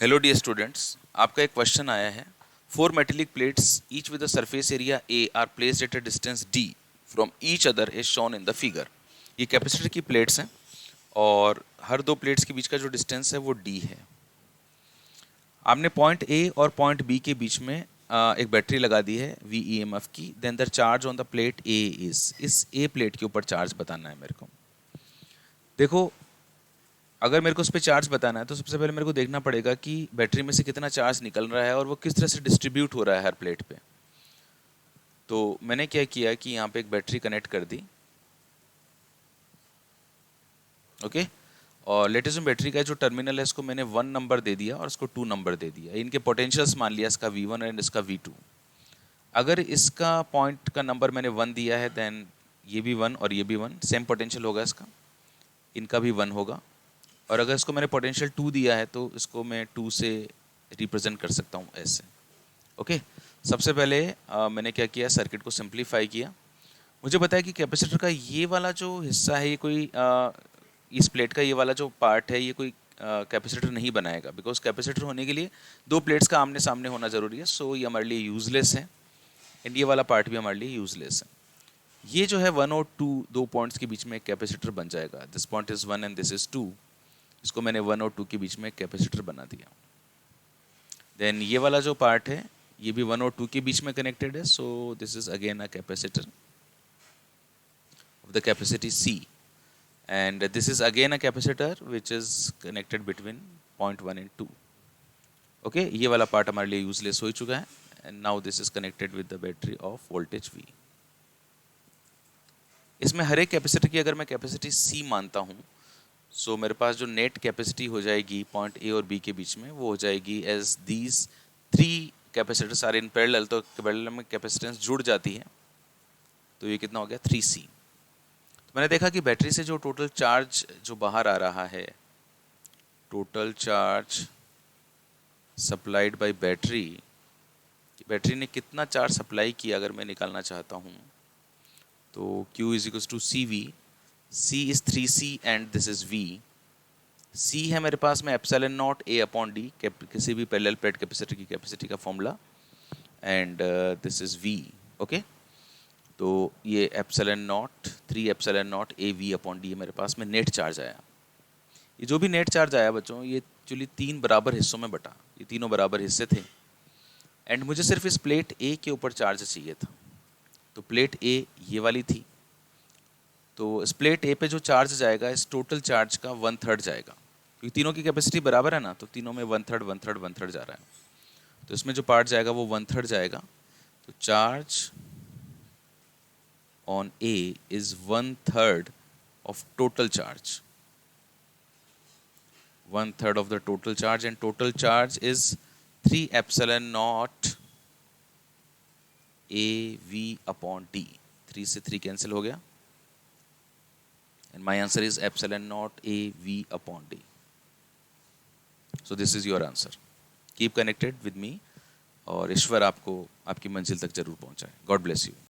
Hello dear students, आपका एक question आया है। Four metallic plates each with a surface area A R placed at a distance D from each other is shown in the figure. ये capacitor की plates हैं और हर दो plates के बीच का जो डिस्टेंस है वो डी है। आपने पॉइंट ए और पॉइंट बी के बीच में एक बैटरी लगा दी है VEMF की। Then the charge on the plate A is, इस ए प्लेट के ऊपर चार्ज बताना है मेरे को। देखो, अगर मेरे को उस पर चार्ज बताना है तो सबसे पहले मेरे को देखना पड़ेगा कि बैटरी में से कितना चार्ज निकल रहा है और वो किस तरह से डिस्ट्रीब्यूट हो रहा है हर प्लेट पे। तो मैंने क्या किया कि यहाँ पे एक बैटरी कनेक्ट कर दी, ओके। और लेटेस्ट बैटरी का जो टर्मिनल है इसको मैंने 1 नंबर दे दिया और इसको 2 नंबर दे दिया। इनके पोटेंशियल्स मान लिया, इसका V1 एंड इसका V2। अगर इसका पॉइंट का नंबर मैंने 1 दिया है देन ये भी 1 और ये भी 1, सेम पोटेंशियल होगा इसका, इनका भी 1 होगा। और अगर इसको मैंने पोटेंशियल 2 दिया है तो इसको मैं 2 से रिप्रेजेंट कर सकता हूँ ऐसे, ओके। सबसे पहले मैंने क्या किया, सर्किट को सिंप्लीफाई किया। मुझे पता है कि कैपेसिटर का ये वाला जो हिस्सा है, ये कोई इस प्लेट का ये वाला जो पार्ट है ये कोई कैपेसिटर नहीं बनाएगा, बिकॉज कैपेसिटर होने के लिए दो प्लेट्स का आमने सामने होना ज़रूरी है। सो ये हमारे लिए यूजलेस है एंड ये वाला पार्ट भी हमारे लिए यूजलेस है। ये जो है 1 और 2, दो पॉइंट्स के बीच में एक कैपेसिटर बन जाएगा। This point is 1 and this is 2। इसको मैंने 1 और 2 के बीच में एक कैपेसिटर बना दिया। देन ये वाला जो पार्ट है ये भी 1 और 2 के बीच में कनेक्टेड है। So this is again a capacitor of the capacity C, and this is again a capacitor which is connected between point 1 and 2, okay। ये वाला पार्ट हमारे लिए यूजलेस हो चुका है and now this is connected with the battery of voltage V। इसमें हर एक capacitor की अगर मैं कैपेसिटी C मानता हूँ, सो मेरे पास जो नेट कैपेसिटी हो जाएगी पॉइंट A और B के बीच में वो हो जाएगी as these 3 capacitors are in parallel. तो पैरेलल में कैपेसिटेंस जुड़ जाती है, तो ये कितना हो गया 3C। मैंने देखा कि बैटरी से जो टोटल चार्ज जो बाहर आ रहा है, total charge supplied by battery, battery ने कितना चार्ज सप्लाई किया अगर मैं निकालना चाहता हूँ तो Q is equal to CV। C is 3C and this is V। C है मेरे पास में epsilon naught A upon D, किसी भी पैरेलल प्लेट कैपेसिटर की कैपेसिटी का formula, and this is V, okay. तो ये epsilon naught 3 epsilon naught AV upon D मेरे पास में नेट चार्ज आया। ये जो भी नेट चार्ज आया बच्चों, ये एक्चुअली 3 बराबर हिस्सों में बटा, ये तीनों बराबर हिस्से थे एंड मुझे सिर्फ इस प्लेट A के ऊपर चार्ज चाहिए था। तो प्लेट A ये वाली थी, तो इस प्लेट A पे जो चार्ज जाएगा इस टोटल चार्ज का 1/3 जाएगा, क्योंकि तीनों की कैपेसिटी बराबर है ना, तो तीनों में 1/3 1/3 1/3 जा रहा है। तो इसमें जो पार्ट जाएगा वो 1/3 जाएगा। तो charge on A is 1/3 of total charge, 1/3 of the total charge, and total charge is 3 epsilon naught AV upon D। 3 से 3 कैंसिल हो गया and my answer is epsilon naught AV upon D। So this is your answer। Keep connected with me और ईश्वर आपको आपकी मंजिल तक जरूर पहुंचाए। God bless you।